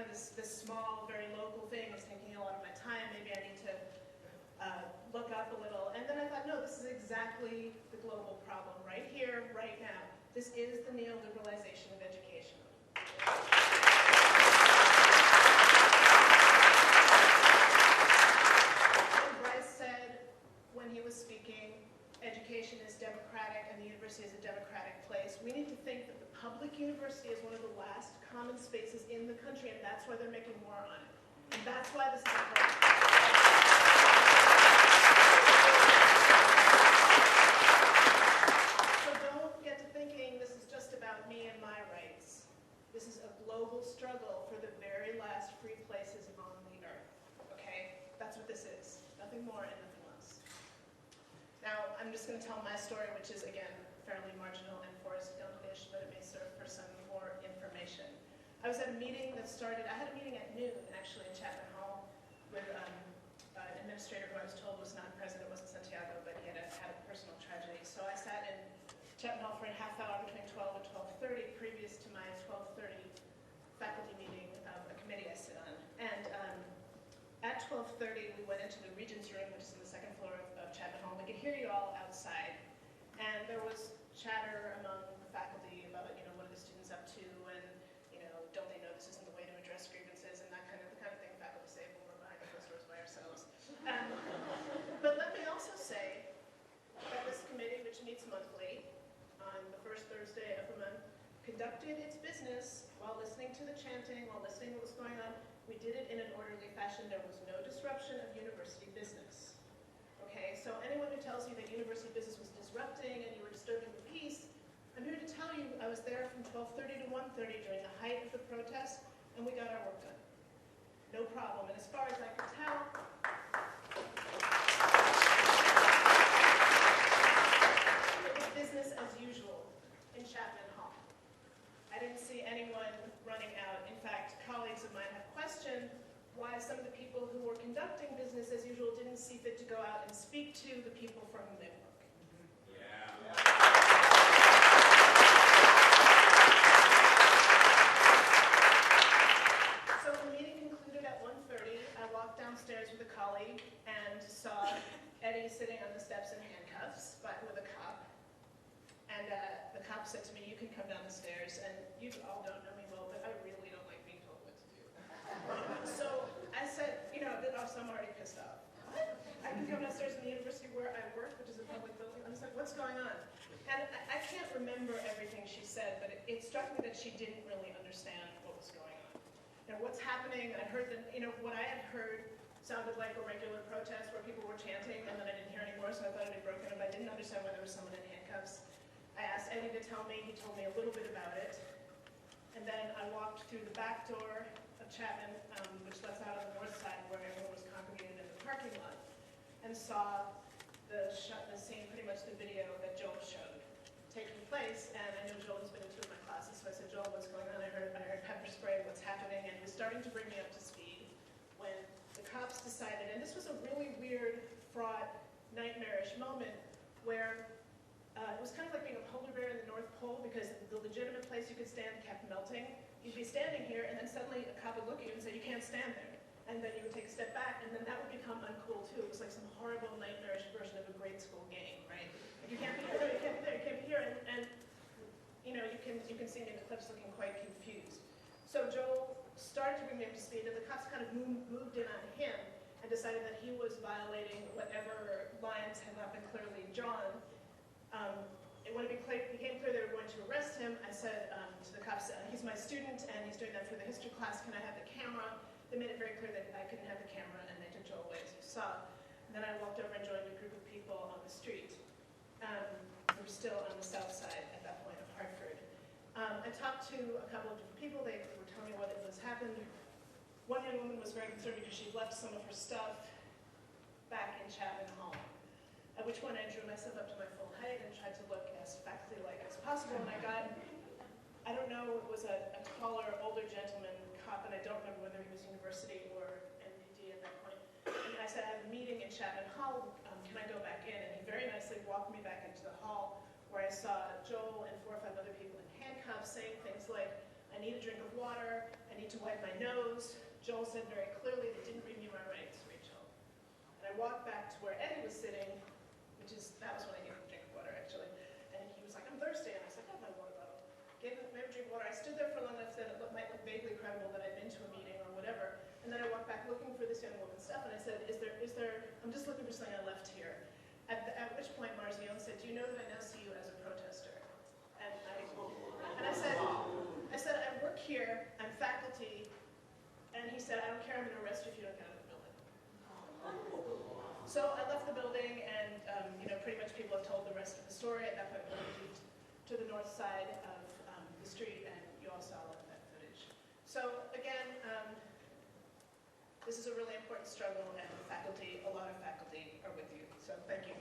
this small, very local thing is taking a lot of my time. Maybe I need to look up a little. And then I thought, no, this is exactly the global problem, right here, right now. This is the neoliberalization of education. And Bryce said, when he was speaking, education is democratic and the university is a democratic place. We need to think that the public university is one of the last common spaces in the country, and that's why they're making war on it. And that's why this is important. So don't get to thinking this is just about me and my rights. This is a global struggle for the very last free places on the earth. Okay? That's what this is. Nothing more and nothing less. Now, I'm just going to tell my story, which is, again, fairly marginal and Forrest Gump-ish, but it may serve for some more information. I was at a meeting that started, I had a meeting at noon, actually, in Chapman Hall, with an administrator who I was told was not present. It wasn't Santiago, but he had a personal tragedy. So I sat in Chapman Hall for a half hour between 12 and 12:30, previous to my 12:30 faculty meeting of a committee I sit on. And at 12:30, we went into the Regents Room, which is on the second floor of Chapman Hall. We could hear you all outside. And there was chatter among the faculty about, what are the students up to, and, don't they know this isn't the way to address grievances, and the kind of thing faculty say when we're behind closed doors by ourselves. But let me also say that this committee, which meets monthly on the first Thursday of the month, conducted its business while listening to the chanting, while listening to what was going on. We did it in an orderly fashion. There was no disruption of university business. Okay, so anyone who tells you that university business was disrupting and you were disturbing the peace, I'm here to tell you I was there from 12:30 to 1:30 during the height of the protest, and we got our work done. No problem. And as far as I can tell, it was business as usual in Chapman Hall. I didn't see anyone running out. In fact, colleagues of mine have questioned why some of the people who were conducting business as usual didn't see fit to go out and speak to the people for whom they work. Yeah. So the meeting concluded at 1:30. I walked downstairs with a colleague and saw Eddie sitting on the steps in handcuffs, but with a cop. And the cop said to me, "You can come down the stairs." And you all don't know me well, but I really don't like being told what to do. So I said, so I'm already pissed off. What? I can come downstairs in the university where I work, which is a public building. I was like, what's going on? And I can't remember everything she said, but it struck me that she didn't really understand what was going on. What's happening, I heard that, what I had heard sounded like a regular protest where people were chanting, and then I didn't hear anymore, so I thought it had broken up. I didn't understand why there was someone in handcuffs. I asked Eddie to tell me. He told me a little bit about it. And then I walked through the back door of Chapman, which lets out on the north side where everyone was congregated in the parking lot, and saw the scene, pretty much the video that Joel showed taking place. And I know Joel has been in 2 of my classes, so I said, "Joel, what's going on?" I heard pepper spray, what's happening? And it was starting to bring me up to speed when the cops decided, and this was a really weird, fraught, nightmarish moment where it was kind of like being a polar bear in the North Pole, because the legitimate place you could stand kept melting. You'd be standing here, and then suddenly a cop would look at you and say, "You can't stand there." And then you would take a step back, and then that would become uncool too. It was like some horrible, nightmarish version of a grade school game, right? Like, you can't be here, you can't be there, you can't be here, and you can see me in the clips looking quite confused. So Joel started to bring me up to speed, and the cops kind of moved in on him and decided that he was violating whatever lines had not been clearly drawn. When it became clear they were going to arrest him, I said to the cops, "He's my student, and he's doing that for the history class. Can I have the camera?" They made it very clear that I couldn't have the camera, and they took Joel away, as you saw. And then I walked over and joined a group of people on the street. We were still on the south side at that point of Hartford. I talked to a couple of different people. They were telling me what was happened. One young woman was very concerned because she'd left some of her stuff back in Chapman Hall. At which point I drew myself up to my full height and tried to look as faculty-like as possible. And I don't know, it was a taller, older gentleman cop, and I don't remember whether he was university or NPD at that point. And I said, "I have a meeting in Chapman Hall, can I go back in?" And he very nicely walked me back into the hall, where I saw Joel and 4 or 5 other people in handcuffs saying things like, "I need a drink of water, I need need to wipe my nose. Joel said very clearly they didn't read me my rights, Rachel. And I walked back to where Eddie was sitting, that was when I gave him a drink of water, actually. And he was like, I'm thirsty. And I said, have my water bottle. Gave him a drink of water. I stood there for long enough that it might look vaguely credible that I'd been to a meeting or whatever. And then I walked back looking for this young woman's stuff, and I said, I'm just looking for something I left here. At which point Marzion said, do you know that I now see you as a protester? And I said, I work here, I'm faculty, and he said, I don't care, I'm going to arrest you if you don't get out of the building. So I left the building, and pretty much people have told the rest of the story. At that point, we moved to the north side of the street, and you all saw a lot of that footage. So again, this is a really important struggle, and a lot of faculty are with you. So thank you.